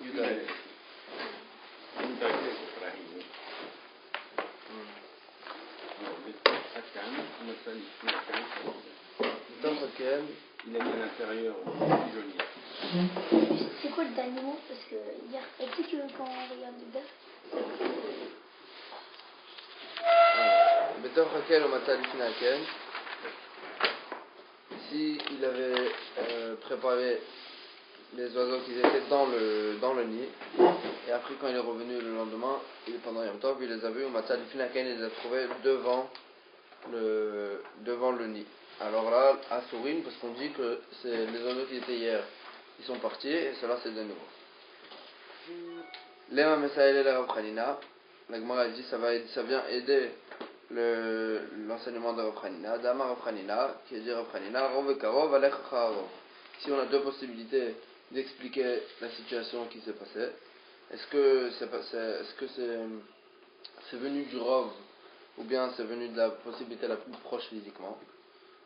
Yudalet. Il a mis à l'intérieur du pigeonnier. C'est quoi le dernier mot? Parce que hier, tu sais que quand on regarde le DAF, si il avait préparé les oiseaux qui étaient dans le nid, et après quand il est revenu le lendemain, pendant Yom Tov, il les a vus, il les a trouvés devant le nid. Alors là, à Sourim, parce qu'on dit que c'est les oiseaux qui étaient hier, ils sont partis, et cela c'est de nouveau. Lema Mesaïl et la Rav Hanina, la Gemara dit ça vient aider l'enseignement de Rav Hanina, Dama Rav Hanina, qui dit Rav Hanina, Rov et Karov, Alech Charov. Si on a deux possibilités d'expliquer la situation qui s'est passée, est-ce que c'est venu du Rov, ou bien c'est venu de la possibilité la plus proche physiquement?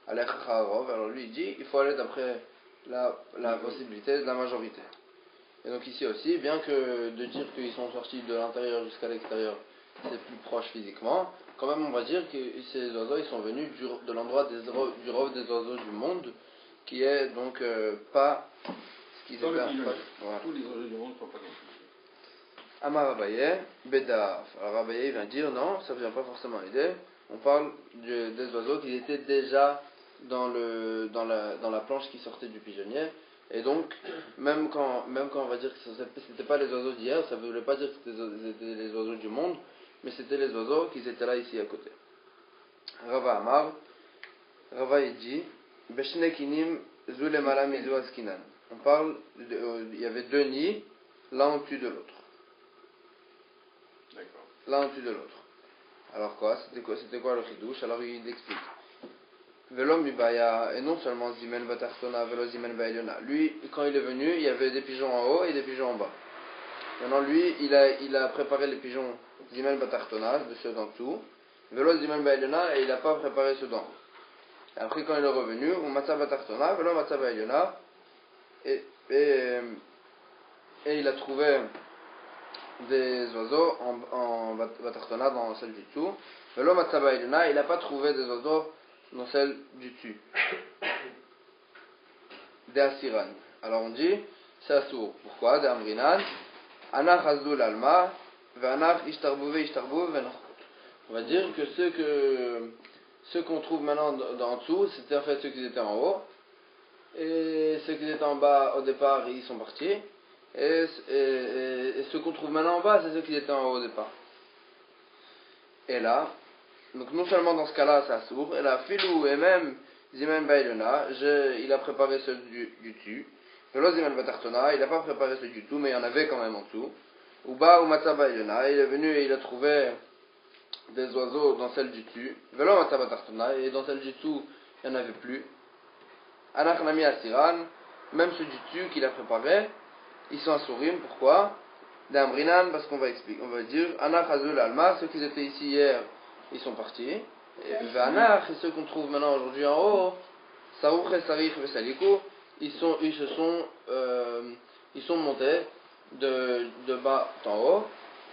Alech Charov, alors lui il dit, il faut aller d'après la possibilité de la majorité. Et donc ici aussi, bien que de dire qu'ils sont sortis de l'intérieur jusqu'à l'extérieur, c'est plus proche physiquement, quand même on va dire que ces oiseaux ils sont venus de l'endroit du rov des oiseaux du monde, qui est donc pas ce qu'ils étaient. Voilà. Tous les oiseaux du monde ne sont pas dans le pigeonnier. Amar Abaye, Bedaf. Alors Abaye vient dire non, ça ne vient pas forcément aider. On parle des oiseaux qui étaient déjà dans la planche qui sortait du pigeonnier. Et donc, même quand on va dire que ce n'était pas les oiseaux d'hier, ça ne voulait pas dire que c'était les oiseaux du monde, mais c'était les oiseaux qui étaient là ici à côté. Rava Amar, Rava il dit, Beshnekinim Zule Malam Izu Askinan. On parle, il y avait deux nids, l'un au-dessus de l'autre. D'accord. L'un au-dessus de l'autre. Alors quoi? C'était quoi le chidouche? Alors il explique. Velo mibaya, et non seulement Zimen Batartona, Velo Zimen Baeliona. Lui, quand il est venu, il y avait des pigeons en haut et des pigeons en bas. Maintenant, lui, il a préparé les pigeons Zimen Batartona, de ceux d'en dessous. Velo Zimen Baeliona, et il n'a pas préparé ceux d'en haut. Et après, quand il est revenu, ou Matza Batartona, Velo Matza Baeliona, et il a trouvé des oiseaux en Batartona dans celle du dessous. Velo Matza Baeliona, il n'a pas trouvé des oiseaux dans celle du dessus. De Asiran. Alors on dit, c'est Assour. Pourquoi? De Amrinan. Anach Azul Alma, Vanach Ishtarbuve Ishtarbuve Venachot. On va dire que ceux qu'on trouve maintenant en dessous, c'était en fait ceux qui étaient en haut. Et ceux qui étaient en bas, au départ, ils sont partis. Et ceux qu'on trouve maintenant en bas, c'est ceux qui étaient en haut au départ. Et là, donc non seulement dans ce cas-là, c'est Assour, et là, Filou et même Zimen Bailona, il a préparé ceux du dessus. Velo Zimen Batartona, il n'a pas préparé ceux du tout, mais il y en avait quand même en dessous. Uba ou Matza Bailona, il est venu et il a trouvé des oiseaux dans celle du dessus. Velo Matza Batartona, et dans celle du dessous, il n'y en avait plus. Anach Nami Asiran, même ceux du dessus qu'il a préparé, ils sont Assourim, pourquoi? D'Amrinan, parce qu'on va expliquer, on va dire, Anach Azul Alma, ceux qui étaient ici hier, ils sont partis. Et Vanach, et ceux qu'on trouve maintenant aujourd'hui en haut, Sarouch et Sarich et Saliko, ils sont montés de bas en haut.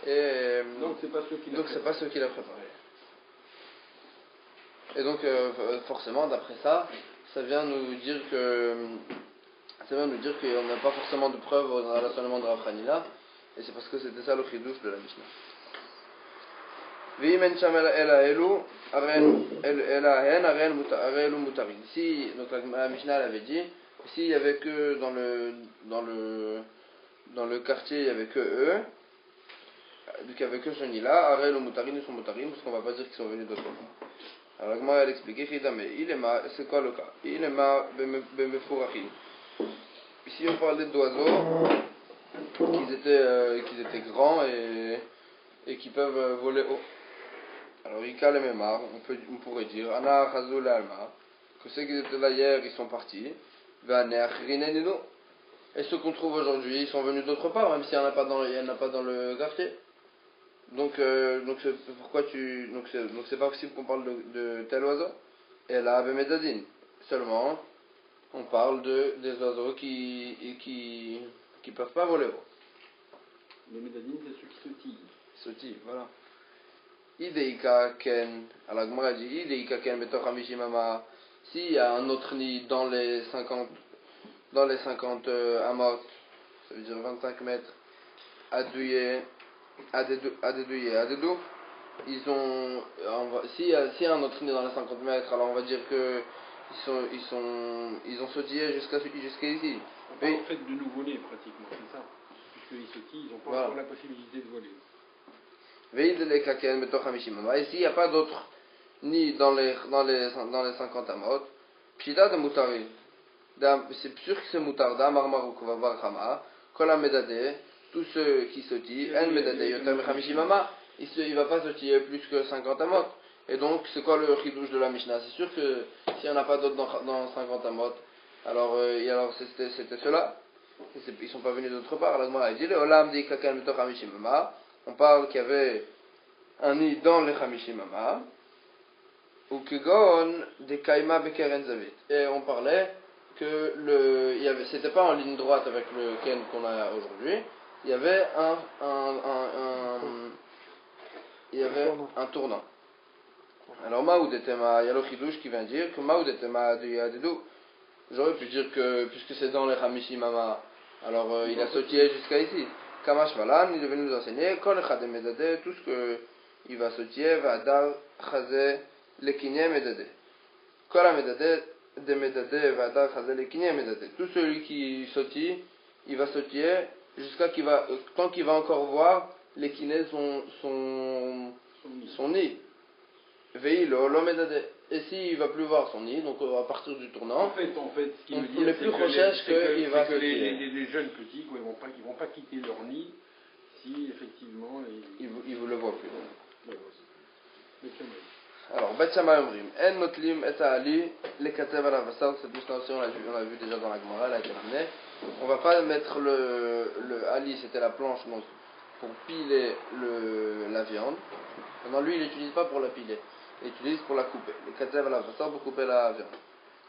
Et donc c'est pas ceux qui l'a préparé. Et donc forcément, d'après ça, ça vient nous dire qu'on n'a pas forcément de preuves dans l'enseignement de Rav Hanina, et c'est parce que c'était ça le chidouche de la Mishnah. Si, donc la Mishnah avait dit, s'il y avait que dans le quartier, il y avait que eux, donc il y avait que ce nid-là, Arel ou Moutarin, ils sont Moutarim, parce qu'on va pas dire qu'ils sont venus d'autre part. Alors la Gemara elle expliquait, c'est quoi le cas? Il est ma bemefurachim. Ici on parlait d'oiseaux qu'ils étaient grands et qui peuvent voler haut. Alors, Ika le Memar, on pourrait dire, Ana Chazul Alma, que ceux qui étaient là hier, ils sont partis, et ceux qu'on trouve aujourd'hui, ils sont venus d'autre part, même s'il n'y en a pas dans le quartier. Donc c'est pas possible qu'on parle de tel oiseau. Et là, Bemedadin, seulement, on parle des oiseaux qui peuvent pas voler haut. Les médadines, c'est ceux qui sautillent. Soti, voilà. Ideika ken, alors la Gemara dit Ideika ken betoch hamishimama. S'il y a un autre nid dans les 50 amot, ça veut dire 25 mètres, à douiller, à dédouiller, ils ont, s'il y a un autre nid dans les 50 mètres, alors on va dire que ils ont sautillé jusqu'à ici. On parle en fait de nous voler pratiquement, c'est ça. Puisqu'ils sautillent, ils n'ont pas encore la possibilité de voler. Et s'il n'y a pas d'autres nids dans les 50 amot, pshita de mutari, c'est sûr que c'est mutarda, marmarouk va voir chama, kola medade, tous ceux qui sautillent, el medade yotam chamishimama, il ne va pas sautiller plus que 50 amot. Et donc, c'est quoi le chidouche de la Mishnah? C'est sûr que s'il n'y en a pas d'autres dans 50 amot, alors c'était cela. Ils ne sont pas venus d'autre part. Alors, moi, il dit, Olam di kakan mitoch hamishimama. On parle qu'il y avait un nid dans les hamishimama. Ou kegon de kaima bekeren zavit. Et on parlait que c'était pas en ligne droite avec le ken qu'on a aujourd'hui. Il y avait un tournant. Alors, Maoudetema, il y a le chidouche qui vient dire que Maoudetema de Yadedou. J'aurais pu dire que, puisque c'est dans les Hamishimama, alors il a sautillé jusqu'à ici. Kamash Malan, il est venu nous enseigner, Kol Chade Medade, tout ce qu'il va sautiller, va dar Chazé Lekiné Medade. Kol Medade de Medade, va dar Chazé Lekiné Medade. Tout celui qui sautille, il va sautiller jusqu'à tant qu'il va encore voir Lekiné son nid. Veilo, l'homme et s'il ne va plus voir son nid, donc à partir du tournant, en fait, ce qu'il veut on n'est plus recherche qu'il va se tirer. Les jeunes petits, ils ne vont pas quitter leur nid si effectivement ils ne le voient plus. Ouais. Alors, Bet Shammai Omrim, En Notlim et Ali, les Katev à la Vassal, cette Mishnah aussi on l'a vu déjà dans la Gemara, elle a été ramenée. On ne va pas mettre le Ali, c'était la planche donc, pour piler la viande. Maintenant, lui, il l'utilise pas pour la piler. Il l'utilise pour la couper. Les katzev à la façon pour couper la viande.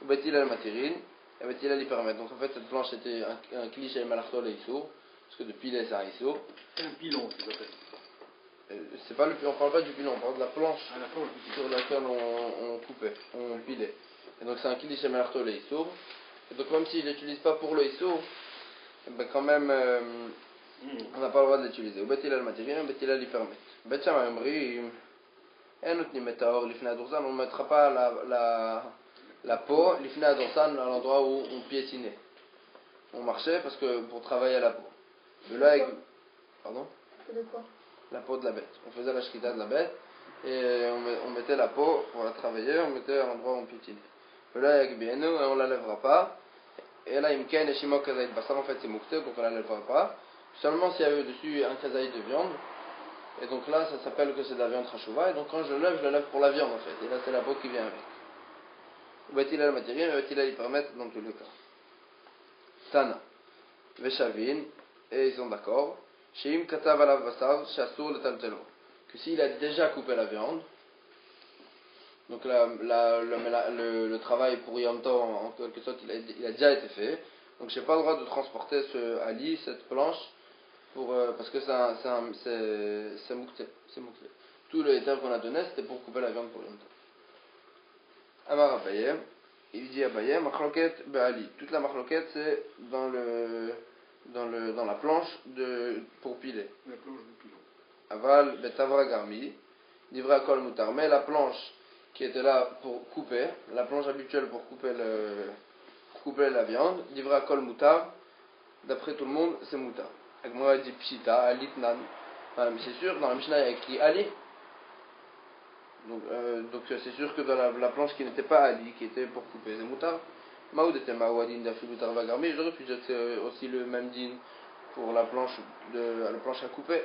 Ou bet-il al matirin, et bet-il al permettre. Donc en fait, cette planche était un cliché malachol et issour, parce que de piler c'est un issour. C'est un pilon, tu l'appelles. C'est pas on parle pas du pilon, on parle de la planche, sur laquelle on coupait, on pilait. Et donc c'est un cliché malachol et issour. Et donc même s'il l'utilise pas pour le issour, ben quand même, on n'a pas le droit de l'utiliser. Ou bet-il al matirin, bet-il al permettre. Bet Shammai Omrim, on ne mettra pas la peau, l'ifna dorsan, à l'endroit où on piétinait. On marchait parce que pour travailler à la peau. Pardon? De quoi? La peau de la bête. On faisait la shrita de la bête et on mettait la peau pour la travailler, on mettait à l'endroit où on piétinait. Là, et on ne la lèvera pas. Et là, imken et shimok kazaïd basar, en fait c'est moukté, donc on ne la lèvera pas. Seulement s'il y avait dessus un kazaïd de viande. Et donc là, ça s'appelle que c'est de la viande chachouva. Et donc quand je le lève pour la viande en fait. Et là, c'est la peau qui vient avec. Ou va-t-il à la matière, va-t-il à y permettre dans tous les cas. Tana. Veshavin. Et ils sont d'accord. Sheim katav alav basar, chassur le taltelo. Que s'il a déjà coupé la viande, donc le travail pour Yom Tov, en quelque sorte, il a déjà été fait. Donc j'ai pas le droit de transporter ce ali, cette planche, parce que c'est moukté. Tout le état qu'on a donné, c'était pour couper la viande pour Yom Tov. Amar Abaye, il dit Abaye, machloket be'ali. Toute la machloket, c'est dans la planche pour piler. La planche du pilon. Aval betavra garmi, divra kol mutar. Mais la planche qui était là pour couper, la planche habituelle pour couper la viande, divra kol mutar, d'après tout le monde, c'est mutar. Avec moi, il dit pshita, alitnan. Enfin, mais c'est sûr, dans la Mishnah, il y a écrit ali. Donc c'est sûr que dans la planche qui n'était pas ali, qui était pour couper, c'est mutar. Maoud était maouadin d'afilutar vagarmi. J'aurais pu dire que c'est aussi le même din pour la planche à couper.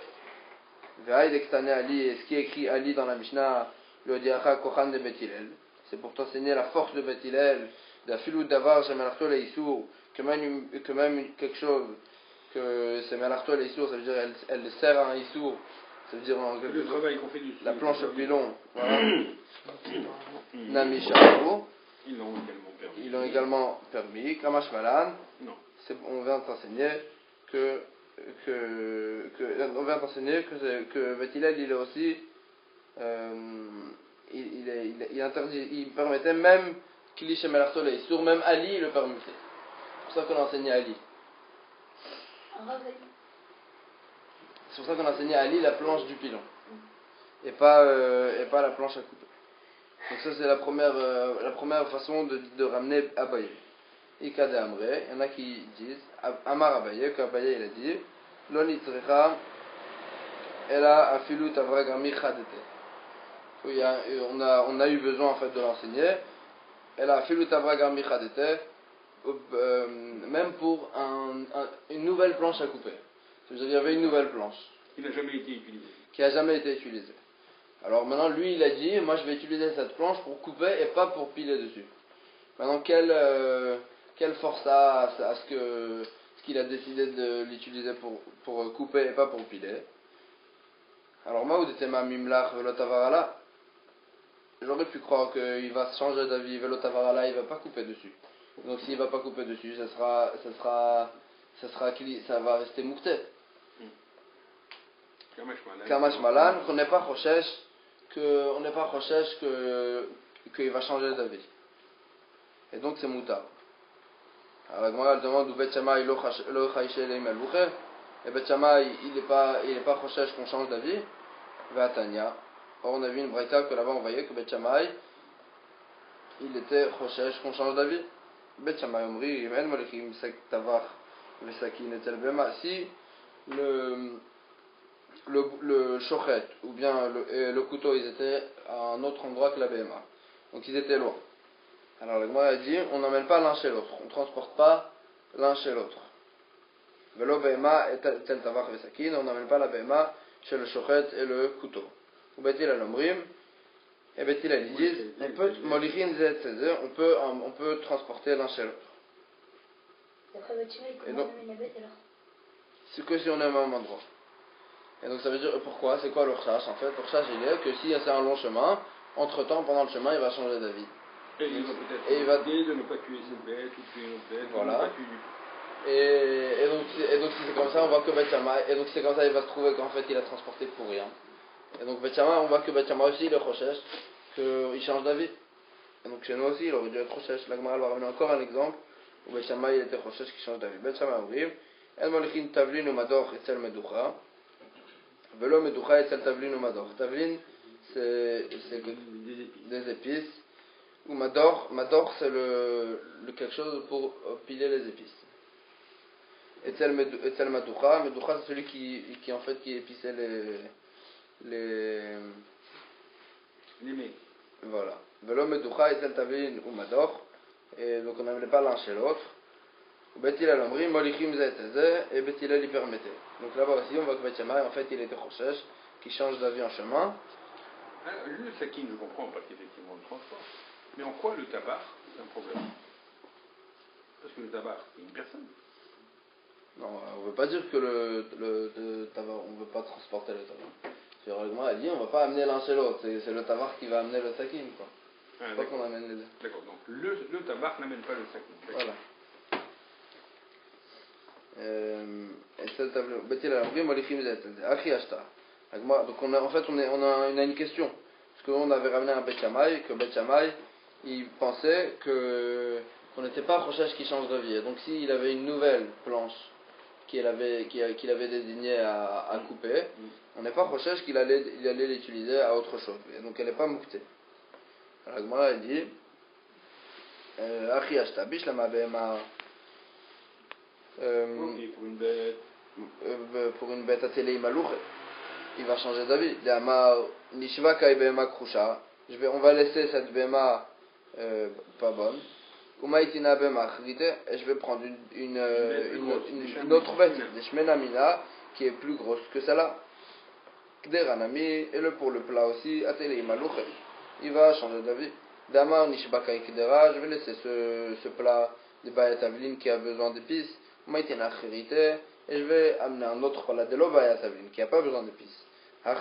Ve'aïd ekstane ali, et ce qui est écrit ali dans la Mishnah, le diacha kochan de Bethilel. C'est pour t'enseigner la force de Bethilel, d'afilut davar, shemelachto leisur, que même quelque chose, que c'est melachto leisur, ça veut dire elle sert à un isur, ça veut dire le travail qu'on fait dessus, la planche au pilon, voilà. Nami Shahu, ils l'ont également permis. Kamash Malan, non. On vient de t'enseigner que on vient d'enseigner que Beth Hillel, il est aussi, il permettait même Kli Shemer Artolei, sur même Ali, il le permettait. C'est pour ça qu'on a enseigné à Ali. C'est pour ça qu'on a enseigné à Ali la planche du pilon, et pas la planche à couper. Donc ça c'est la première façon de ramener Abaye. Ika de Amré, il y en a qui disent, Amar Abaye, qu'Abaye il a dit, Lo nitzricha, ela afilu tavrag amichadete. On a eu besoin en fait de l'enseigner. Ela afilu tavrag amichadete, même pour une nouvelle planche à couper. C'est-à-dire il y avait une nouvelle planche. Qui n'a jamais été utilisée. Qui n'a jamais été utilisée. Alors maintenant lui il a dit, moi je vais utiliser cette planche pour couper et pas pour piler dessus. Maintenant quelle force a à ce qu'il a décidé de l'utiliser pour couper et pas pour piler. Alors moi, j'aurais pu croire qu'il va changer d'avis, Velo Tavarala, il va pas couper dessus. Donc s'il va pas couper dessus, ça va rester moukté. Kamash Malan, qu'on n'est pas rochesh qu'il va changer d'avis. Et donc c'est moutar. Alors la Gemara demande où Bet Shammai lo chayshe leim el boucher. Et Bet Shammai il est pas chochesh qu'on change d'avis. Vatania. Or on a vu une braïta que là-bas on voyait que Bet Shammai il était chochesh qu'on change d'avis. Bet Shammai omri en molichim sek tavar vesakin etel bema. Si le shochet ou bien le couteau ils étaient à un autre endroit que la bema. Donc ils étaient loin. Alors la Gemara a dit, on n'emmène pas l'un chez l'autre, on ne transporte pas l'un chez l'autre. Velo behema et tel tavar vesakin, on n'emmène pas la behema chez le shochet et le couteau. Ou betil al-omrim, et betil ils disent, on peut transporter l'un chez l'autre. D'après Bethshammai, comment on amène la bête alors? C'est que si on est au même endroit. Et donc ça veut dire, pourquoi? C'est quoi le recherche en fait? Le recherche il est que si c'est un long chemin, entre temps pendant le chemin il va changer d'avis. Et il va peut-être décider de ne pas tuer cette bête ou tuer une autre bête, voilà. ou ne pas tuer du tout. Et donc si c'est comme ça, on voit que Bet Shammai, et donc c'est comme ça il va se trouver qu'en fait il a transporté pour rien. Et donc Bet Shammai, on voit que Bet Shammai aussi il est rochesh, qu'il change d'avis. Et donc chez nous aussi il aurait dû être rochesh. La Gemara va ramener encore un exemple où Bet Shammai il était rochesh qui change d'avis. Bet Shammai ouvrive, El molichin tavlin ou mador etzel meducha, velo meducha etzel tavlin ou mador. Tavlin c'est des épices. Ou mador c'est le quelque chose pour piler les épices. Etzel madoucha, c'est celui qui en fait qui épissait les mets. Voilà. Velo medoucha etzel tavlin ou mador, et donc on n'amenait pas l'un chez l'autre. Betil al omri molichim zeh et Betil lui permettait. Donc là-bas aussi on voit que Bet Shammai en fait il était chochesh qui change d'avis en chemin. Alors, le sakin je comprends parce qu'effectivement on le transporte. Mais en quoi le tabac c'est un problème? Parce que le tabac c'est une personne. Non, on ne veut pas dire que le tabac, on ne veut pas transporter le tabac. Le règlement a dit on ne va pas amener l'un chez l'autre, c'est le tabac qui va amener le sakin, quoi. C'est pas qu'on amène les deux. D'accord, donc le tabac n'amène pas le sakin. Voilà. Et c'est le tableau. Betil al-Amrim, Molichim Zet. Achi Ashta. Donc on a une question. Parce qu'on avait ramené un Bet Shammai, que Bet Shammai, il pensait qu'on n'était pas Rochesh qui change de vie. Et donc s'il avait une nouvelle planche qu'il avait désignée à couper, on n'est pas Rochesh qu'il allait l'utiliser à autre chose. Et donc elle n'est pas mouktée. Alors la Gemara dit Achi Ashta, Bish Lama Behema. Pour une bête attelée malouche, il va changer d'avis. Nishva kai behema krusha. On va laisser cette behema pas bonne. Umaitina behema chrite, et je vais prendre une autre bête, des shmenamina, qui est plus grosse que celle-là. Kderanami, et pour le plat aussi, attelée malouche, il va changer d'avis. Dama nishba kai kdera, je vais laisser ce plat de bayat avlin qui a besoin d'épices. Et je vais amener un autre plat de l'Obaya Tavlin qui n'a pas besoin d'épices. Mais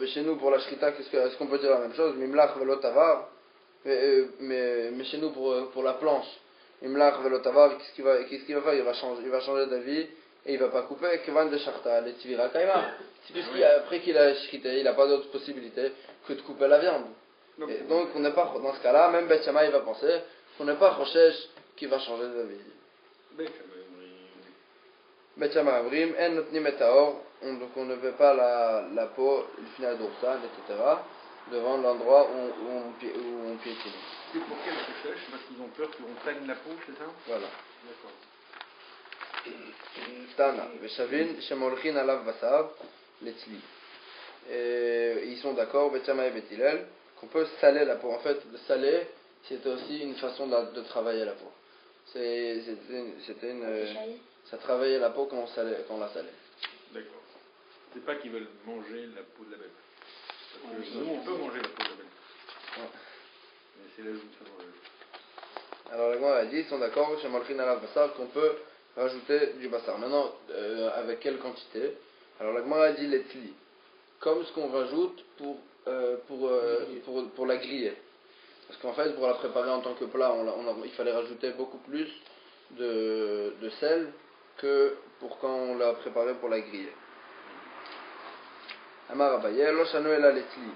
chez nous, pour la shrita, est-ce qu'on peut dire la même chose? Mimlach velo tavar. Mais chez nous, pour la planche, Imlach velotavar, qu'est-ce qu'il va faire? Il va changer d'avis et il va pas couper. Kevan de Sharta, les Tivira Kaima. C'est puisqu'après qu'il a shrité, il n'a pas d'autre possibilité que de couper la viande. Et donc on n'est pas, dans ce cas-là, même Bet Shammai va penser qu'on n'est pas Rochesh qui va changer d'avis. Bet Shammai Amrim, En Notnim et Taor, donc on ne veut pas la peau, le final d'Ursan, etc. devant l'endroit où on piétine. C'est pour quel Rochesh? Parce qu'ils ont peur qu'on prenne la peau, c'est ça? Voilà. D'accord. Tana, Veshavin, Shemolchin Alav Basar, Letzli. Et ils sont d'accord, Bet Shammai et Bet Hillel, qu'on peut saler la peau. En fait, de saler, c'était aussi une façon de travailler la peau. Ça travaillait la peau quand on la salait. D'accord. C'est pas qu'ils veulent manger la peau de la bête. Parce que nous, on peut manger la peau de la bête. Ouais. Mais c'est l'ajout de ça. Alors la Gemara a dit, ils sont d'accord, chez Malchin Alav Bassar, qu'on peut rajouter du bassar. Maintenant, avec quelle quantité? Alors la Gemara a dit les tli, comme ce qu'on rajoute pour la griller. Parce qu'en fait, pour la préparer en tant que plat, il fallait rajouter beaucoup plus de sel que pour quand on l'a préparé pour la griller. Amar Abaye, Lo Shano Ela Letli.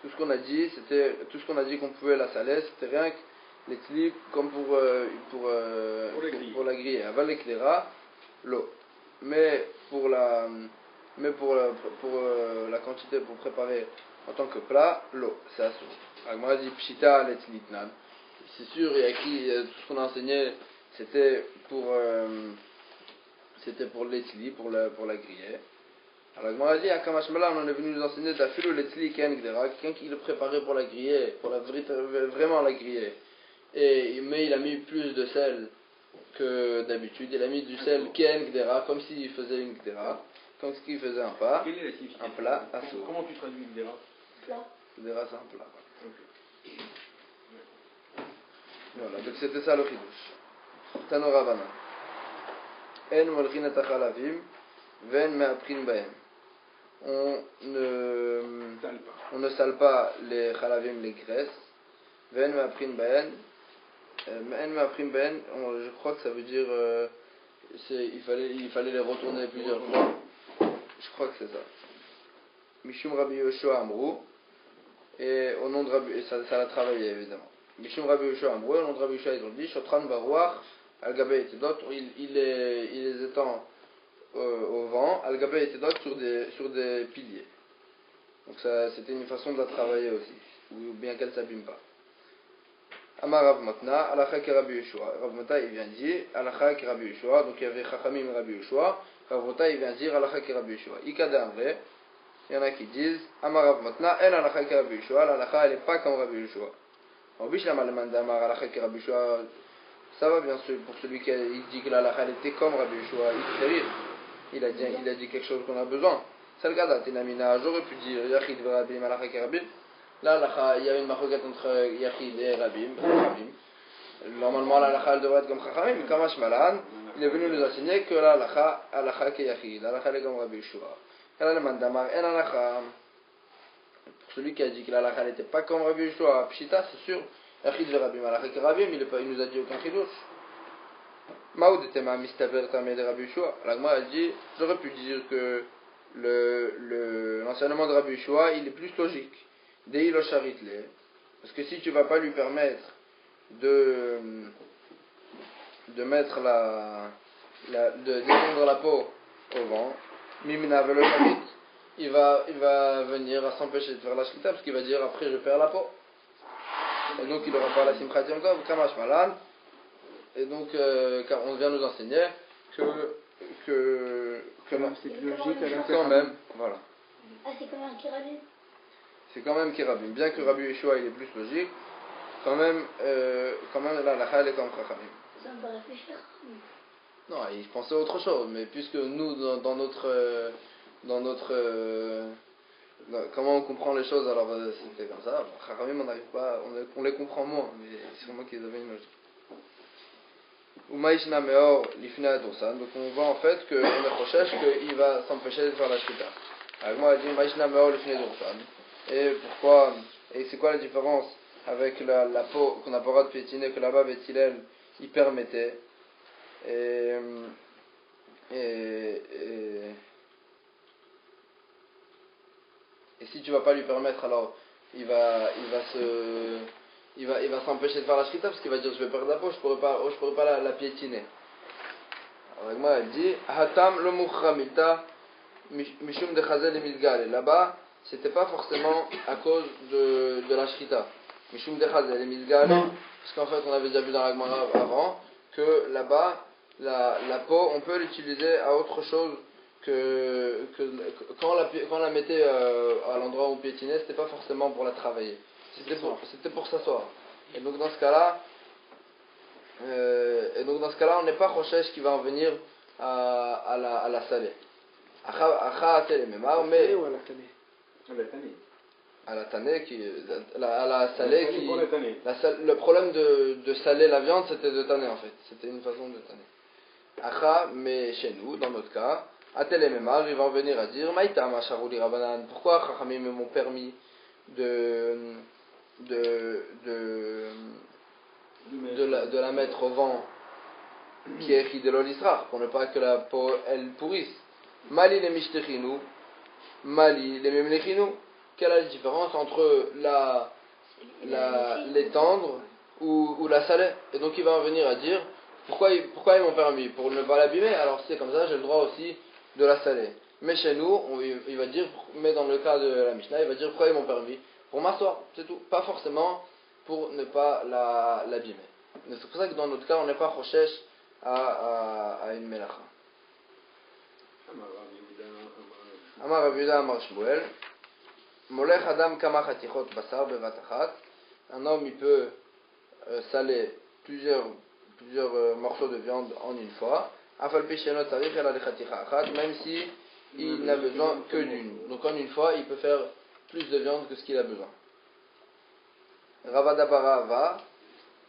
Tout ce qu'on a dit qu'on pouvait la saler, c'était rien que les tli comme pour la griller. Aval l'éclaira, l'eau. Mais pour la quantité pour préparer en tant que plat, l'eau, c'est assourd. Agmara dit pshita letlitnan. C'est sûr, et tout ce qu'on a enseigné, c'était pour l'etli, pour la griller. Alors Agmara dit, à Kamashmala, on en est venu nous enseigner d'afilo l'etli ken gdera, quelqu'un qui le préparait pour la griller, vraiment la griller. Mais il a mis plus de sel que d'habitude. Il a mis du sel ken gdera, comme s'il faisait une gdera, comme s'il faisait un pas, un plat assourd. Comment tu traduis gdera? Plat. Gdera, c'est un plat. Okay. Voilà, donc c'était ça le chidouche. Tano Rabbanan. En molchin et achalavim, ven me'aprin bahem. On ne sale pas les chalavim, les graisses. Ven me'aprin bahem. En me'aprin bahem, je crois que ça veut dire il fallait les retourner plusieurs fois. Je crois que c'est ça. Mishum Rabbi Yoshua Amrou. Et au nom de Rabbi, et ça l'a travaillé évidemment. Mishum Rabbi Yoshua Amrou, au nom de Rabbi Yoshua, ils ont dit Shotran Barouach, Al-Gabé et d'autres, il les étend au vent, Al-Gabé et d'autres sur des piliers. Donc ça, c'était une façon de la travailler aussi, ou bien qu'elle ne s'abîme pas. Amar Rav Matna, Alakha ki Rabbi Yoshua. Rav Matna il vient dire Alakha ki Rabbi Yoshua, donc il y avait Chachamim Rabbi Yoshua. Rav Matna il vient dire Alakha ki Rabbi Yoshua. Ikada Amre. Il y en a qui disent Amarav Matna, El Alakha ki Rabbi Yoshua, l'Alakha elle n'est pas comme Rabbi Yoshua. En Bishlam Aleman d'Amar Alakha ki Rabbi Yoshua, ça va bien sûr pour celui qui dit que l'Alakha elle était comme Rabbi Yoshua, il fait rire. Il a dit quelque chose qu'on a besoin. C'est le cas d'Atinamina, j'aurais pu dire Yachid ve Rabim, Alakha ki Rabim. Là, l'Alakha, il y a une maroquette entre Yachid et Rabim. Normalement, l'Alakha elle devrait être comme Chachamim, mais Kamash Malan, il est venu nous enseigner que l'Alakha qui est Yachid, l'Alakha elle est comme Rabbi Yoshua. Pour celui qui a dit que l'Alakha n'était pas comme Rabbi Yoshua, Pshita, c'est sûr. Yachid ve Rabim, Alakha ki Rabim, il nous a dit aucun chidouche. Maoud était ma mistaver tamé de Rabbi Yoshua. La Gemara a dit, j'aurais pu dire que l'enseignement de Rabbi Yoshua, il est plus logique. Dei lo charitle. Parce que si tu vas pas lui permettre de mettre de descendre la peau au vent, Mimina ve lo charit, il va venir à s'empêcher de faire la shrita parce qu'il va dire après je perds la peau. Et donc il n'aura pas la simchati encore, kamash malan. Et donc on vient nous enseigner que c'est plus logique avec quand même, voilà. Ah, c'est comme un kirabim. C'est quand même Kirabim. Bien que Rabbi Yeshua il est plus logique, quand même là, la Chal est comme Chachamim. Ça me paraît réfléchir. Non, il pensait à autre chose, mais puisque nous, dans notre comment on comprend les choses, alors c'était comme ça. Chachamim, on n'arrive pas, on les comprend moins, mais c'est moi qui avaient une logique. Umaishna Meor Lifna Adursan. Donc on voit en fait qu'on est recherche qu'il va s'empêcher de faire la shrita. Alors moi, je dis Umaishna Meor Lifna Adursan. Et pourquoi, et c'est quoi la différence avec la peau qu'on n'a pas le droit de piétiner, que là-bas, Beth Hillel, il permettait. Et si tu vas pas lui permettre, alors il va s'empêcher de faire la shrita parce qu'il va dire je vais perdre la peau, je pourrais pas la piétiner. Alors moi elle dit hatam lo mukhramita mishum de chazel et milgal. Là-bas c'était pas forcément à cause de la shrita. Mishum de chazel et milgal, parce qu'en fait on avait déjà vu dans la Gemara avant que là-bas la peau on peut l'utiliser à autre chose que quand on la mettait à l'endroit où on piétinait, c'était pas forcément pour la travailler, c'était pour s'asseoir. Et donc dans ce cas-là, on n'est pas Rochesh qui va en venir à la salée. Mais à la tanée à la salée qui le problème de saler la viande, c'était de tanner en fait, c'était une façon de tanner. Mais chez nous, dans notre cas, Atelememar, il va en venir à dire Maïta Macharouli Rabanan, pourquoi Chachamim m'ont permis de la mettre au vent qui est Chidelol Israr, pour ne pas que la peau elle pourrisse. Mali les Mishtechinu, Mali les Memlechinu. Quelle est la différence entre l'étendre ou la saler? Et donc il va en venir à dire pourquoi ils m'ont permis? Pour ne pas l'abîmer, alors si c'est comme ça, j'ai le droit aussi de la saler. Mais chez nous, il va dire, mais dans le cas de la Mishnah, il va dire pourquoi ils m'ont permis? Pour m'asseoir, c'est tout. Pas forcément pour ne pas l'abîmer. C'est pour ça que dans notre cas, on n'est pas Rochesh à une melacha. Amar Rav Yehuda Amar Shmuel, Molech Adam Kama Chatichot Basar Bevat Achat. Un homme, il peut saler plusieurs morceaux de viande en une fois, même si il n'a besoin que d'une. Donc en une fois, il peut faire plus de viande que ce qu'il a besoin. Ravadabara va,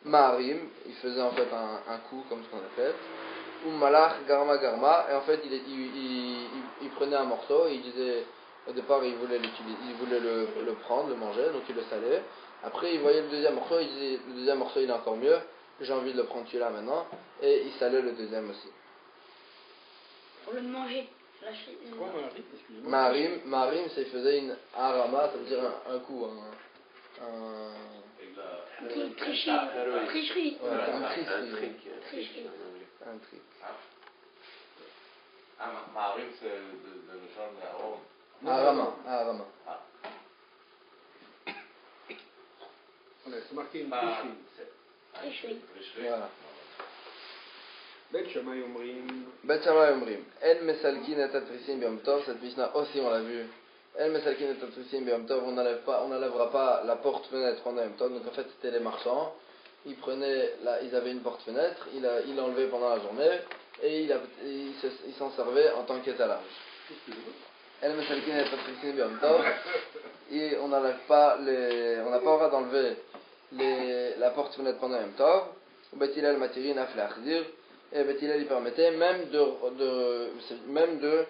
Maharim, il faisait en fait un coup, comme ce qu'on appelle, ou Malach Garma Garma, et en fait il prenait un morceau, et il disait, au départ il voulait le prendre, le manger, donc il le salait. Après il voyait le deuxième morceau, il disait, le deuxième morceau il est encore mieux, j'ai envie de le prendre celui-là maintenant, et il salait le deuxième aussi. Pour le manger. Quoi, Maharim? Maharim, c'est il faisait un rama, ça veut dire un coup, Tricherie. Ouais, un tricherie. Un trick. Maharim, c'est de Lechon Aaron. Un rama. Voilà, c'est marqué une Tricherie. Voilà. Bet Shammai Omrim. Bet Shammai Omrim. El Mesalkin et Tatrisim Biom Tov, cette Mishnah aussi on l'a vu. El Mesalkin et Tatrisim Biom Tov, on n'enlèvera pas la porte-fenêtre pendant Yom Tov. Donc en fait c'était les marchands. Ils avaient une porte-fenêtre, il l'enlevait pendant la journée et il s'en servait en tant qu'étalage. El Mesalkin et Tatrisim Biom Tov. Et on n'a pas le droit d'enlever la porte-fenêtre pendant Yom Tov. Bet Hillel Matiri Naf Le'achdir. Et Bet Hillel il permettait même de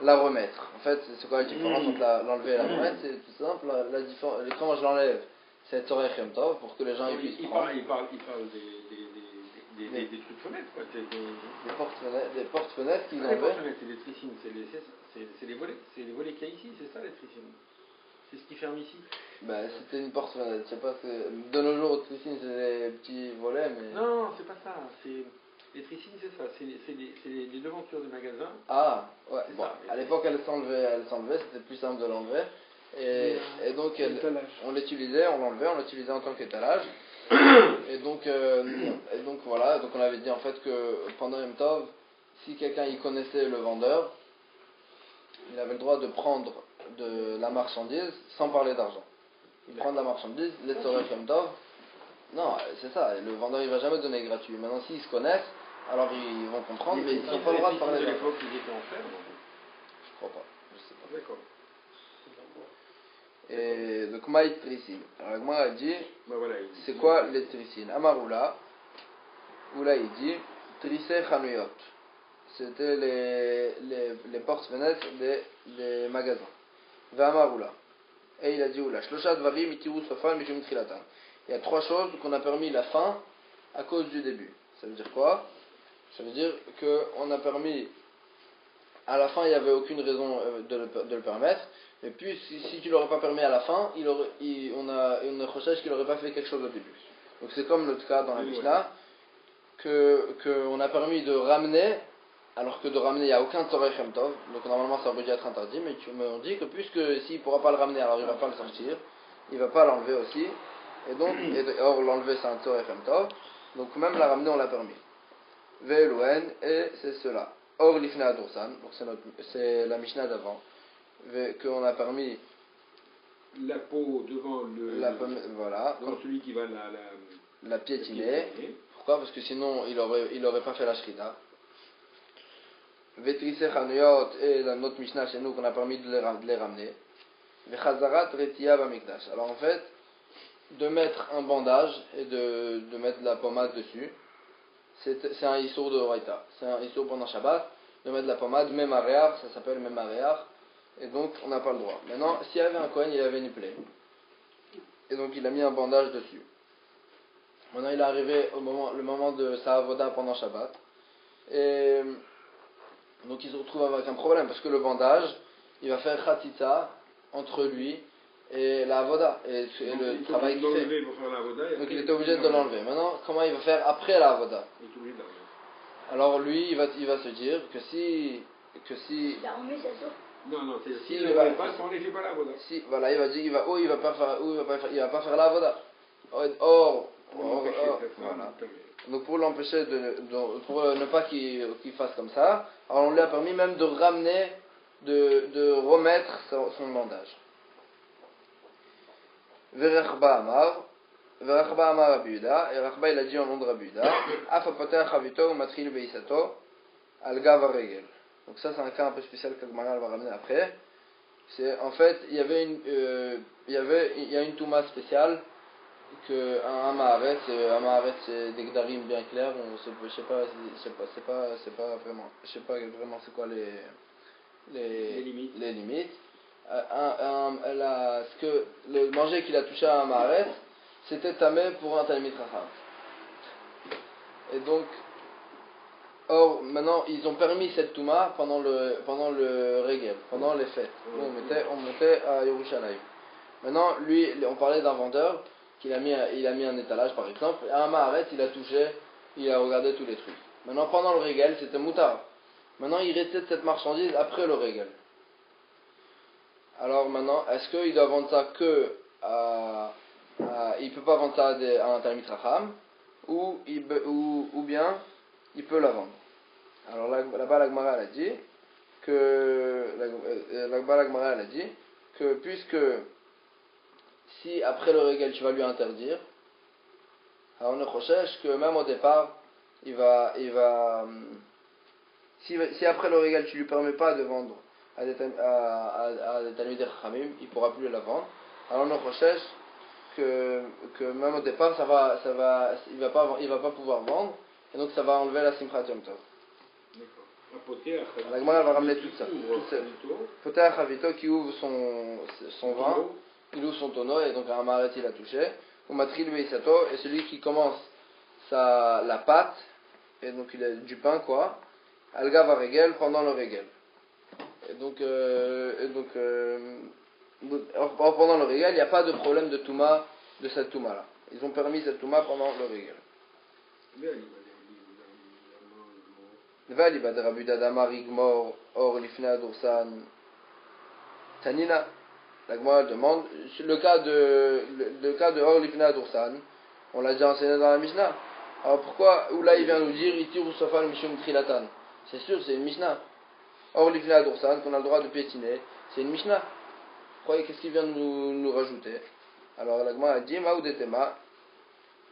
la remettre. En fait, c'est quoi la différence entre l'enlever et la remettre? C'est tout simple. Quand je l'enlève, c'est Tzorech Yom Tov pour que les gens puissent prendre. Il parle des trucs fenêtres, quoi. Des porte-fenêtres qu'ils Les enlevaient. porte-fenêtres, c'est les tricines, c'est les volets qu'il y a ici, c'est ça les tricines. C'est ce qui ferme ici. C'était une porte-fenêtre. Je sais pas, de nos jours, tricine, c'est des petits volets, mais. Non, c'est pas ça. Les tricines, c'est ça. C'est les devantures du magasin. Ah, ouais. C'est Bon, ça. à l'époque, elle s'enlevait, c'était plus simple de l'enlever. Et donc, on l'utilisait en tant qu'étalage. Et donc voilà, donc on avait dit en fait que pendant Yom Tov, si quelqu'un y connaissait le vendeur, il avait le droit de prendre de la marchandise sans parler d'argent. Il prend de la marchandise, les Tzorech Yom Tov. Non, c'est ça, le vendeur il va jamais donner gratuit. Maintenant s'ils se connaissent, alors ils vont comprendre, mais ils n'ont pas le droit de parler de d'argent. l'époque, ils étaient en fer, non? Je crois pas, je sais pas. D'accord. Et donc Maït Trisin. Alors moi elle dit, Voilà, c'est quoi les Trisin? Amaroula, Oula il dit, Trissé Chanuyot. C'était les portes-fenêtres des magasins. Vamaroula. Et il a dit Oula, Shloshat Varim Itiru Sofan Mishum Trilatan. Il y a trois choses qu'on a permis la fin à cause du début. Ça veut dire quoi? Ça veut dire qu'on a permis, à la fin il n'y avait aucune raison de le permettre, et puis si tu l'aurais pas permis à la fin, on a une recherche qu'il n'aurait pas fait quelque chose au début. Donc c'est comme le cas dans la Mishnah, qu'on a permis de ramener, alors que de ramener il n'y a aucun Torah Shem Tov, donc normalement ça aurait dû être interdit, mais on dit que puisque s'il ne pourra pas le ramener, alors il ne va pas le sortir, il ne va pas l'enlever aussi, et donc, or l'enlever c'est un Torah Shem Tov, donc même la ramener on l'a permis. Ve'elouen, et c'est cela. Or l'ifne adursan, donc c'est la Mishnah d'avant, qu'on a permis la peau devant voilà, devant celui qui va la piétiner. Pourquoi? Parce que sinon il aurait pas fait la shrita. Ve'trisse chanuyot, et la notre Mishnah chez nous qu'on a permis de les ramener. Ve'chazarat retiya b'mikdash. Alors en fait, de mettre un bandage et de mettre de la pommade dessus, c'est un issour de Horaïta. C'est un issour pendant Shabbat, de mettre de la pommade, même aréach, ça s'appelle même aréach, et donc on n'a pas le droit. Maintenant, s'il y avait un Kohen, il avait une plaie, et donc il a mis un bandage dessus. Maintenant, il est arrivé le moment de sa avoda pendant Shabbat, et donc il se retrouve avec un problème, parce que le bandage, il va faire khatitza entre lui et la avoda, et le travail qu'il fait. Donc il était obligé de l'enlever. Maintenant, comment il va faire après la avoda? Alors lui, il va se dire que si Il a remis sa source. Non, c'est s'il si ne ne va fait pas, on ne fait pas la avoda. si voilà, il va dire il va pas faire la avoda. Or, voilà. Donc pour l'empêcher pour ne pas qu'il fasse comme ça, alors on lui a permis même de ramener, de remettre son bandage. Verechba Amar Rabbi Yehuda, et Rachba il a dit en nom de Rabbi Yehuda, Afa poter chavito matril beisato al gav regel. Donc ça c'est un cas un peu spécial que Gemara va ramener après. C'est en fait il y a une touma spéciale que un Maharet c'est des gdarim bien clairs, je sais pas vraiment c'est quoi les limites. Le manger qu'il a touché à un Maharet, c'était tamé pour un Talmid Chacham. Et donc, or maintenant ils ont permis cette touma pendant le Regel, pendant les fêtes. On montait à Yerushalayim. Maintenant, lui, on parlait d'un vendeur il a mis un étalage par exemple, et à un Maharet il a touché, il a regardé tous les trucs. Maintenant pendant le Regel c'était moutar. Maintenant il restait de cette marchandise après le Regel. Alors maintenant, est-ce qu'il doit vendre ça il peut pas vendre ça à un Talmid Chacham, ou bien il peut la vendre? Alors là-bas la Gemara a dit que puisque si après le Regel tu vas lui interdire, alors on recherche que même au départ si après le Regel tu lui permets pas de vendre à des Talmidei Chachamim, il pourra plus la vendre. Alors on recherche que même au départ il va pas pouvoir vendre, et donc ça va enlever la Simchat Yom Tov. La Gemara va ramener tout ça. Poter Chavito qui ouvre son vin, il ouvre son tonneau, et donc un Maharet il a touché. Ou Matril Beisato, et celui qui commence la pâte, et donc il a du pain quoi, Alga va Regel pendant le Regel. Et donc pendant le Regel, il n'y a pas de problème de Touma, de cette Touma là. Ils ont permis cette Touma pendant le Regel. Vali bad Rabbi Dadamar Igmor or lifna Dursan Tanina. La Gemara demande le cas de or lifna Dursan, on l'a déjà enseigné dans la Mishnah. Alors pourquoi où là il vient nous dire itir ou sofal mishum trilatan? C'est sûr, c'est une Mishnah. Or lifna Dursan qu'on a le droit de piétiner, c'est une Mishnah. Croyez qu'est-ce qu'il vient de nous rajouter? Alors la Gemara a dit Maoudetema,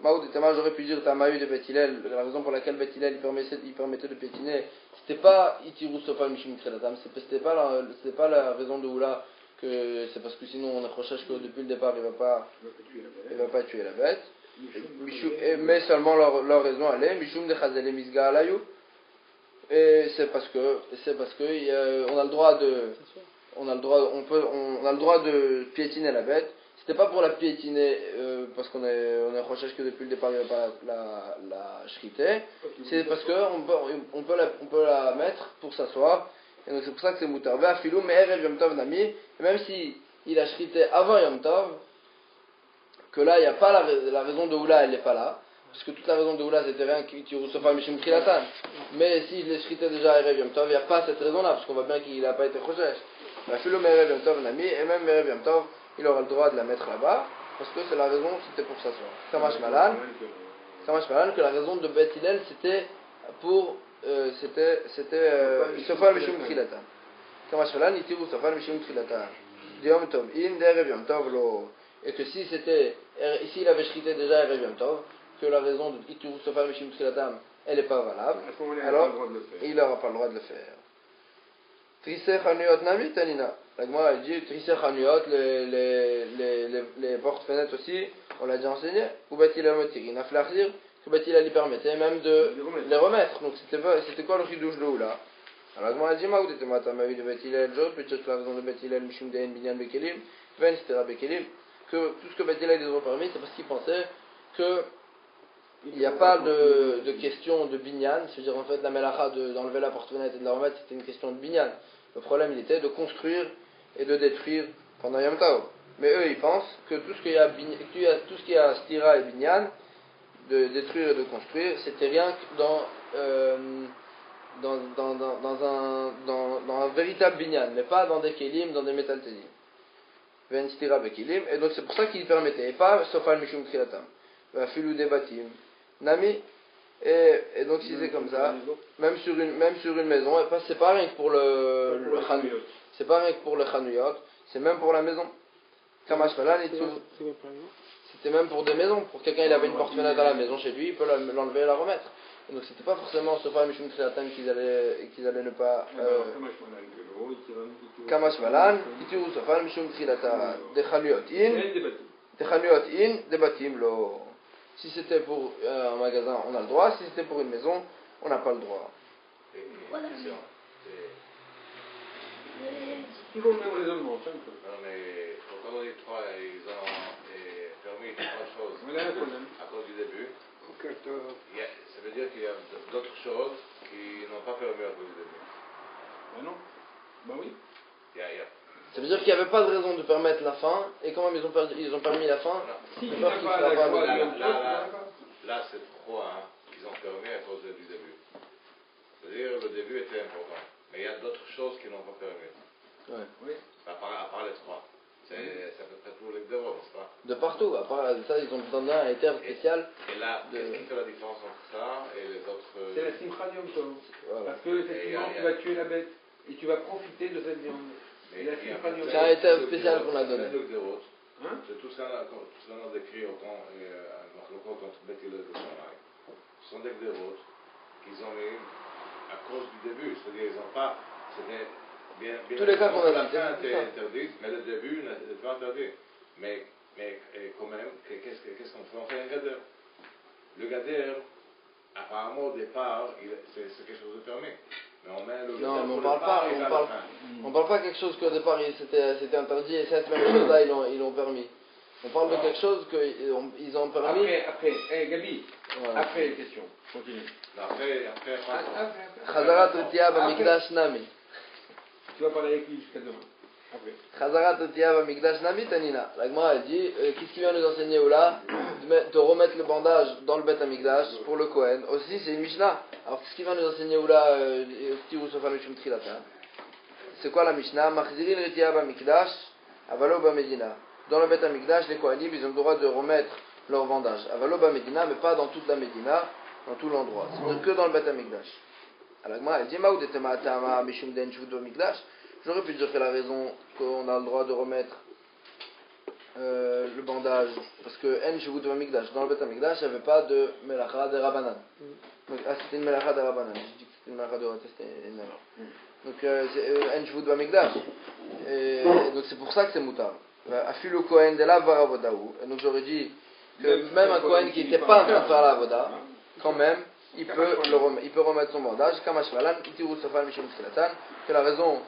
j'aurais pu dire Tamayu de Beth Hillel. La raison pour laquelle Beth Hillel il permettait de piétiner, c'était pas Itirou Sofal Mishum Krelatam, c'était pas la raison de Oula, que c'est parce que sinon on recherche que depuis le départ il va pas tuer la bête. Mais seulement leur raison elle est Mishum de Chazele Misga Alayou. Et c'est parce que on a le droit de piétiner la bête. c'était pas pour la piétiner, parce qu'on est recherche que depuis le départ il n'y avait pas la shrité, c'est parce qu'on peut la mettre pour s'asseoir, et donc c'est pour ça que c'est moutar. Ve'afilou me'erev Yom Tov nami, et même si il a shrité avant Yom Tov, que là il n'y a pas la raison de Oula, elle n'est pas là, parce que toute la raison de Oula c'était rien qui Sofa Mishim Trilatan, mais s'il est shrité déjà Erev Yom Tov, il n'y a pas cette raison là, parce qu'on voit bien qu'il n'a pas été recherche. Ve'afilou me'erev Yom Tov nami, et même Erev Yom Tov, il aura le droit de la mettre là-bas, parce que c'est la raison, c'était pour s'asseoir. Kamash Malan, que la raison de Beth Hillel, c'était pour, Sofal Mishum Trilatan. Kamash Malan, Itiru Sofal Mishum Trilatan. Yom Tov in, Erev Yom Tov lo. Et que si il avait shrité déjà Erev Yom Tov, que la raison de Itiru Sofal Mishum Trilatan, elle n'est pas valable, alors il n'aura pas le droit de le faire. Trisser Hanuyot Nami Tanina. La Gemara elle dit Trisser Hanuyot, les portes-fenêtres aussi, on l'a déjà enseigné. Ou Batil Amotir, il a flachir, que Batil lui permettait même de les remettre. Donc c'était quoi le chidouche de Oula? Alors la Gemara elle dit Maoud était matamavi de Batil El Jod, peut-être que la raison de Batil El Mishum Dein Binyan Bekelim, Ven Stera Bekelim, que tout ce que Batil El les ont permis, c'est parce qu'ils pensaient que il n'y a pas de question de binyan, c'est-à-dire en fait la melacha d'enlever la porte-fenêtre et de la remettre, c'était une question de binyan. Le problème il était de construire et de détruire pendant Yom Tov. Mais eux ils pensent que tout ce qui a stira et binyan, de détruire et de construire, c'était rien que dans un véritable binyan, mais pas dans des kelim, dans des métal télim. Ven stira bekelim, et donc c'est pour ça qu'ils permettaient, et pas sofal mishum trilatam. Filou des batim. Nami, et donc si c'est comme ça, même sur une maison, c'est pas rien que pour le chanuyot, c'est pas rien que pour le chanuyot, c'est même pour la maison. Kamash Malan, c'était même pour des maisons, pour quelqu'un il avait une porte-fenêtre à la maison chez lui, il peut l'enlever et la remettre. Et donc c'était pas forcément ce fameux Mishum Trilatan qu'ils allaient ne pas. Kamash Malan, Itiru Sofal Mishum Trilatan, des chanuyot in, des batim lo. Si c'était pour un magasin, on a le droit. Si c'était pour une maison, on n'a pas le droit. Voilà. Toujours le même raisonnement, simple. Non, mais quand on dit trois, ils ont permis trois choses. Voilà un problème. À cause du début. Ça veut dire qu'il y a d'autres choses qui n'ont pas permis à cause du début. Ben non. Ben oui. Ça veut dire qu'il n'y avait pas de raison de permettre la fin, et quand même ils ont permis la fin. Si, là c'est trois qu'ils ont permis à cause du début. C'est-à-dire le début était important. Mais il y a d'autres choses qui n'ont pas permis. Ouais. Oui. À part les trois. C'est à peu près tous les dévots, n'est-ce pas? De partout, à part ça, ils ont donné un éther spécial. Et là, qu'est-ce qui fait la différence entre ça et les autres? C'est la simcha Yom Tov. Voilà. Parce que effectivement, tu vas tuer la bête et tu vas profiter de cette viande. C'est un éther spécial qu'on a donné. C'est tout ça qu'on a décrit contre Beth Hillel et Shammai. Ce sont des dévots qu'ils ont mis à cause du début. C'est-à-dire ils n'ont pas. C'était bien. Tous les cas qu'on a la dit, fin c'est était ça. interdite, mais le début n'était pas interdit. Mais quand même, qu'est-ce qu'on fait? On fait un gader. Le gader, apparemment au départ, c'est quelque chose de permis. Mais on met le Non, mais on parle pas quelque chose qu'au départ c'était interdit, et cette même chose-là ils l'ont permis. On parle de quelque chose qu'ils ont permis. Après, Gabi, Voilà. après, question, continue. Après. Chazarat Otia Bamikdash Nami. Tu vas parler avec lui jusqu'à demain. Après. Chazarat Otia Bamikdash Nami Tanina. La Gemara elle dit qu'est-ce qui vient nous enseigner Oula de remettre le bandage dans le Beth Amikdash pour le Kohen. Aussi c'est une Mishnah. Alors qu'est-ce qui vient nous enseigner Oula Tiru Sofal Mishum Trilatan? C'est quoi la Mishnah? Machzirin Retia Bamikdash Avalo Bamedina. Dans le Beth Amikdash, les Kohanim ils ont le droit de remettre leur bandage. Avalo Bamedina, mais pas dans toute la Médina, dans tout l'endroit. C'est que dans le Beth Amikdash. Alors Gemara elle dit Maoud et Tematama Mishum Den Shvud Bamikdash. J'aurais pu dire que la raison qu'on a le droit de remettre le bandage, parce que En Shvut Bamikdash, dans le Beth Amikdash, il n'y avait pas de Melacha de Rabbanan. Donc, c'était une Melacha de Rabbanan. Je dis que c'était une Melacha de Rabbanan, c'était une erreur. Donc, En Shvut Bamikdash. Et donc, c'est pour ça que c'est Moutar. Afilu Kohen de la Varavodaou. Et donc, j'aurais dit que même un Kohen qui n'était pas en train de faire la Avoda, quand même, il peut remettre son bandage. Kamash Malan, Itiru Sofal Mishum Trilatan. Que la raison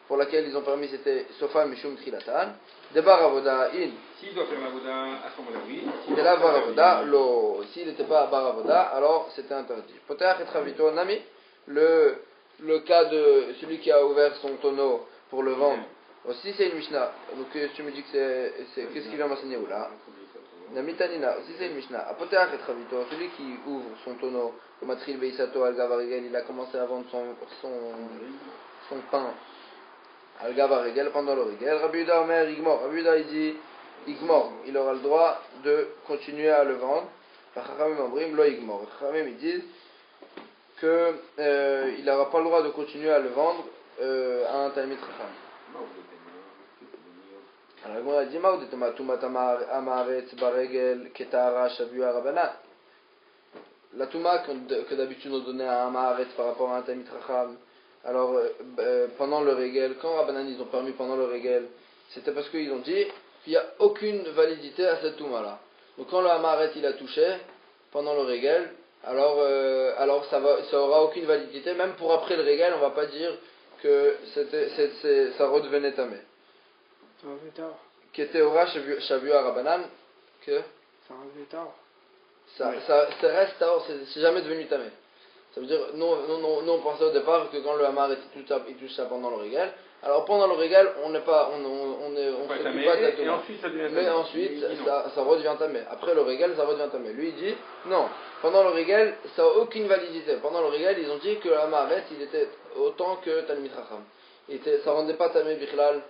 pour laquelle ils ont permis, c'était Sofa Mishum Trilatan. Debar Avoda In. S'il doit faire l'avoda à ce moment-là, oui. De la Bar Avoda, lo. S'il n'était pas à Bar Avoda, alors c'était interdit. Poteach et Travito Nami. Le cas de celui qui a ouvert son tonneau pour le vendre, aussi c'est une Mishnah. Donc tu me dis que c'est qu'est-ce qu'il vient m'enseigner ou là? Namitanina, aussi c'est une Mishnah. Apoteach et Travito, celui qui ouvre son tonneau, Matril Beisato Al Gavarigel, il a commencé à vendre son pain Al Gavarigel pendant le Rigel. Rabbi Yehuda Omer Igmor. Rabbi Yehuda il dit Igmor, il aura le droit de continuer à le vendre. Chachamim Ambrim Lo Igmor. Chachamim ils disent que il n'aura pas le droit de continuer à le vendre à un Talmid Chacham. Alors on a dit Maoud Tumat Amaretz Baregel Ketara Shavua Rabbanan. La Touma que d'habitude on donnait à un Amaretz par rapport à un Talmid Chacham. Alors pendant le Regel, quand Rabbanan ils ont permis pendant le Regel, c'était parce qu'ils ont dit qu'il n'y a aucune validité à cette Touma là. Donc quand le Amaretz il a touché pendant le Regel, alors ça aura aucune validité, même pour après le Regel, on va pas dire que ça redevenait tamé. Ça va plus tard. Qui était Ora Shavua Rabbanan, que Ça va plus tard. ça reste tard, c'est jamais devenu tamé. Ça veut dire, nous on pensait au départ que quand le Hamar il touche ça pendant le Regel, alors pendant le Regel, on s'occupe pas de la Touma. Mais ensuite, ça redevient tamé. Après le Regel, ça redevient tamé. Lui il dit, non, pendant le Regel, ça n'a aucune validité. Pendant le Regel, ils ont dit que le Hamar il était autant que Talmid Chacham. Ça rendait pas tamé Bichlal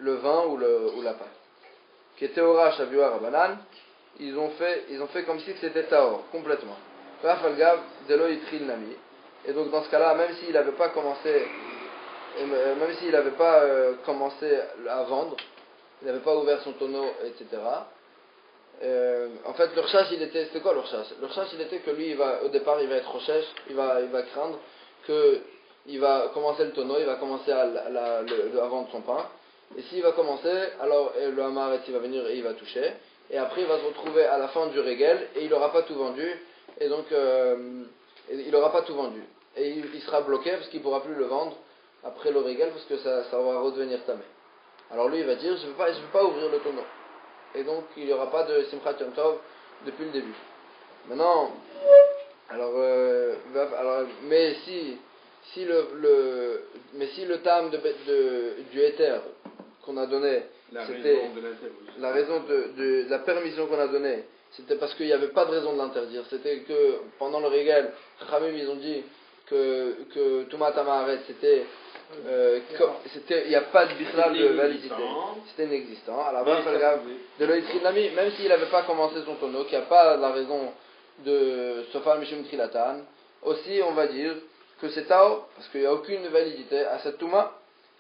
le vin ou la pâte. Qui était Ora Shavua Rabbanan, ils ont fait comme si c'était Taor, complètement. Rafalgav Delo Yitril Nami. Et donc dans ce cas-là, même s'il n'avait pas commencé à vendre, il n'avait pas ouvert son tonneau, etc. En fait, le rechash, c'était quoi le rechash? Le rechash, il était que lui, au départ, il va être rechash, il va craindre qu'il va commencer le tonneau, il va commencer à vendre son pain. Et s'il va commencer, alors le Hamaret, il va venir et il va toucher. Et après, il va se retrouver à la fin du Regel et il n'aura pas tout vendu. Et donc, il n'aura pas tout vendu. Et il sera bloqué parce qu'il ne pourra plus le vendre après le Regel parce que ça va redevenir tamé. Alors lui, il va dire, je ne veux pas ouvrir le tonneau. Et donc, il n'y aura pas de Simchat Yom Tov depuis le début. Maintenant, mais si le tam du éther qu'on a donné, c'était la raison de la permission qu'on a donnée, c'était parce qu'il n'y avait pas de raison de l'interdire. C'était que pendant le Regel, Chachamim ils ont dit que Tumat Amaharet c'était il n'y a pas de bichlal de validité, c'était inexistant. À la base, de l'Oïtri Nami, même s'il n'avait pas commencé son tonneau, qu'il n'y a pas la raison de Sofal Mishum Trilatan, aussi on va dire que c'est Tao, parce qu'il n'y a aucune validité à cette Touma.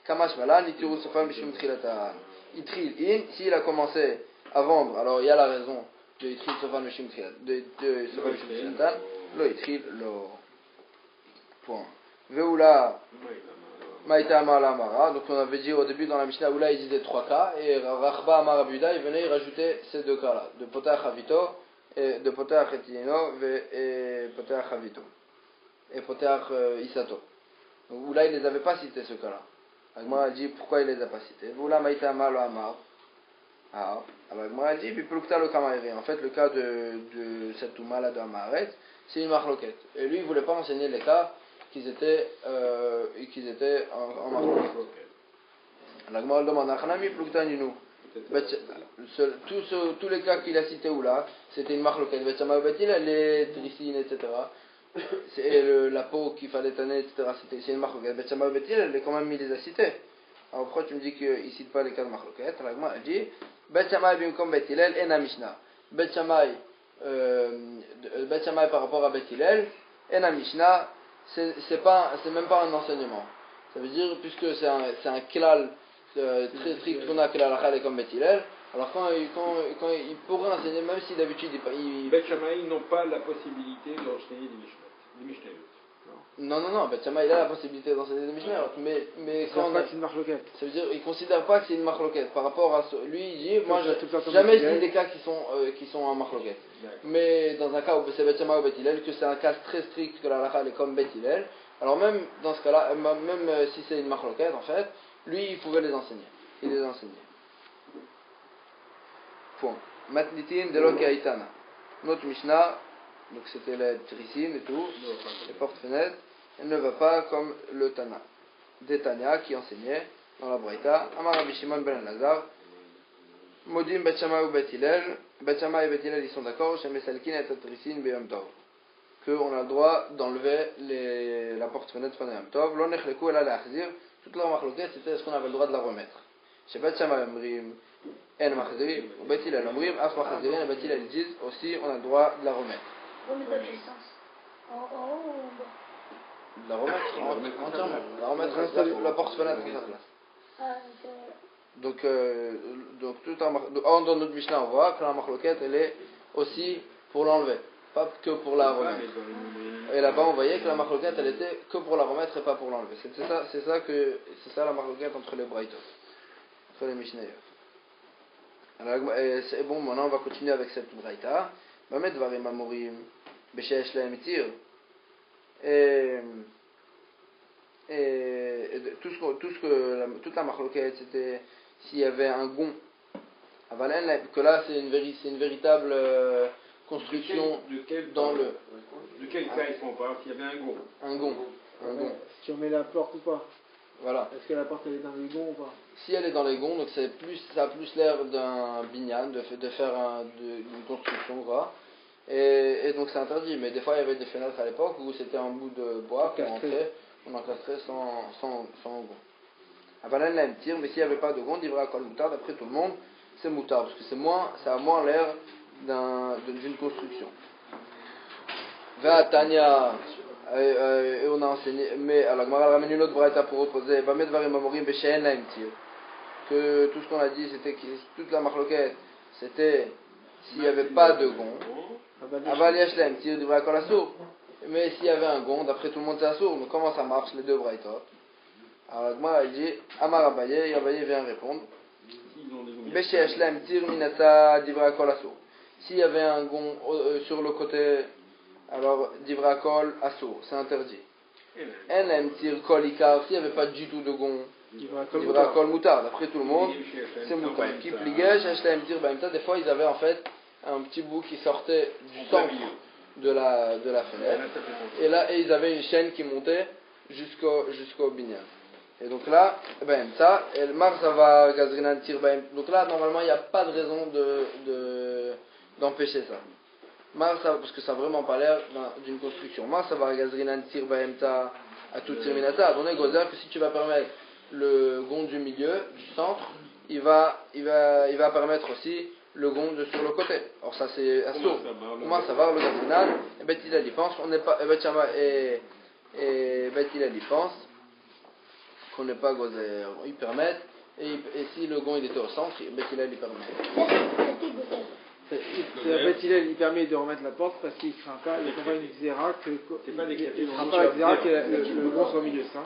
Kamash Malan, Itiru Sofal Mishum Trilatan. Itril In, s'il a commencé à vendre, alors il y a la raison de Itril Sofal Mishum Trilatan. Lo Itril, lo. Point. Veoula. Maïta Amar la Amara, donc on avait dit au début dans la Mishnah où là il disait 3 cas, et Rachba Amar Abuda il venait y rajouter ces 2 cas là, de Potach Havito, et de Potach Etinino, et Potach Havito, et Potach Isato. Où là il les avait pas cités ce cas là. Agma a dit pourquoi il les a pas cités. Où là Maïta Amar la Amar. Alors Agma a dit, puis Plukta le Kamairi, en fait le cas de cette Touma là de Amaret, c'est une marloquette. Et lui il voulait pas enseigner les cas qu'ils étaient en marloquette. L'Agma demande à Khanami Pluktaninu. Tous les cas qu'il a cités où là, c'était une marloquette. Les tricines, etc. C'est la peau qu'il fallait tanner, etc. C'est une marloquette. Betchama Betil, elle est quand même mis les a cités. Alors pourquoi tu me dis qu'il ne cite pas les cas de marloquette? L'Agma dit Betchama Bimkom Betilel et Namishna. Betchama par rapport à Betilel et Namishna. C'est même pas un enseignement. Ça veut dire, puisque c'est un klal très strict qu'on a que la halakha est comme Betilel, alors quand il pourrait enseigner, même si d'habitude Bet Shammai n'ont pas la possibilité d'enseigner des Mishnayot. Non, Bet Shammai il a la possibilité d'enseigner des Mishnayot, mais quand c'est une marloquette. Ça veut dire, il considère pas que c'est une marloquette par rapport à lui, il dit, moi jamais je dis des cas qui sont en marloquette. Mais dans un cas où c'est Bet Shammai ou Bet Hillel, que c'est un cas très strict que la halakha est comme Bet Hillel, Alors même dans ce cas-là, même si c'est une marloquette en fait, lui il pouvait les enseigner. Il les enseignait. Point. Matnitin de l'Okaïtana. Notre Mishnah, donc c'était les tricines et tout, les portes-fenêtres, elle ne va pas comme le Tana. Des Tanya qui enseignait dans la Braïta, Amar Rabbi Shimon ben Elazar, Modim Bet Shammai ou Bet Hillel, Bet Shammai et Bet Hillel ils sont d'accord, Shem Mesalkin et Tricine Beyom Tov. Qu'on a le droit d'enlever la porte-fenêtre pendant Yom Tov, Lo Nechleku Ela Leachzir, toute leur marloquette c'était est-ce qu'on avait le droit de la remettre. Chez Bet Shammai Omrim, En Machzirim, ou Bet Hillel Omrim, Af Machzirim et Bet Hillel disent aussi on a le droit de la remettre. Remettre dans quel sens? En haut ou en bas? De la remettre entièrement, de la remettre la porte-fenêtre à sa place. Ah, Donc dans notre Mishnah, on voit que la marloquette, elle est aussi pour l'enlever, pas que pour la remettre. Et là-bas, on voyait que la marloquette, elle était que pour la remettre et pas pour l'enlever. C'est ça la marloquette entre les Braïtot, entre les Mishnayot. Alors, c'est bon, maintenant on va continuer avec cette Braïta. Bamet Dvarim Amorim, Beshesh Lahem Tir. Et toute la marloquette, c'était s'il y avait un gond. Que là, c'est une véritable construction dans le. De quel cas ils font pas? S'il y avait un gond. Un gond. Tu remets la porte ou pas? Voilà. Est-ce que la porte elle est dans les gonds ou pas? Si elle est dans les gonds, donc ça a plus l'air d'un binyan, de faire une construction, quoi. Et donc c'est interdit, mais des fois il y avait des fenêtres à l'époque où c'était un bout de bois qu'on encastrait sans gond. Avalan la tir, mais s'il n'y avait pas de gond, il devrait accord moutard, d'après tout le monde, c'est moutard, parce que ça a moins l'air d'une construction. Va Tanya, et on a enseigné, mais alors Gmara ramène une autre braïta pour opposer, va mettre varim amorim beshen la tir, que tout ce qu'on a dit, c'était que toute la marloquette, c'était s'il n'y avait pas de gond. Aval Yashlem, tir du bras à sourd. Mais s'il y avait un gond, d'après tout le monde c'est sourd. Mais comment ça marche les deux braïtot? Alors la Gemara elle dit Amar Abaye, et Abaye vient répondre Beshe Yashlem, tir minata divra à sourd. S'il y avait un gond sur le côté, alors divra kol à sourd, c'est interdit. En tir kol ikar, s'il n'y avait pas du tout de gond, divra kol moutard. D'après tout le monde, c'est moutard. Qui pligesh, Yashlem, tir baimta, des fois ils avaient en fait un petit bout qui sortait du centre de la fenêtre, et ils avaient une chaîne qui montait jusqu'au binyan. Et donc là, donc là normalement il n'y a pas de raison d'empêcher ça. Parce que ça n'a vraiment pas l'air d'une construction. À toute terminata, on est gozer que si tu vas permettre le gond du milieu, du centre, il va permettre aussi le gond sur le côté. Or ça c'est assourd. Comment ça va le Gazrinan? Et Bet Hillel y pense, on n'est pas Bet Shammai et Bet Hillel y pense qu'on n'est pas gozer. Ils permettent et si le gond il était au centre, Bet Hillel y permet. Bet Hillel il permet de remettre la porte parce qu'il ne craint pas, il ne craint pas une xéra que le gond soit au milieu, ça.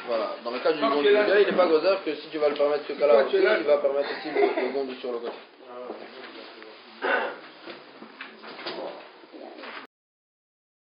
Voilà, dans le cas du gond du milieu, il n'est pas gozer que si tu vas le permettre ce cas-là, il va permettre aussi le gond sur le côté.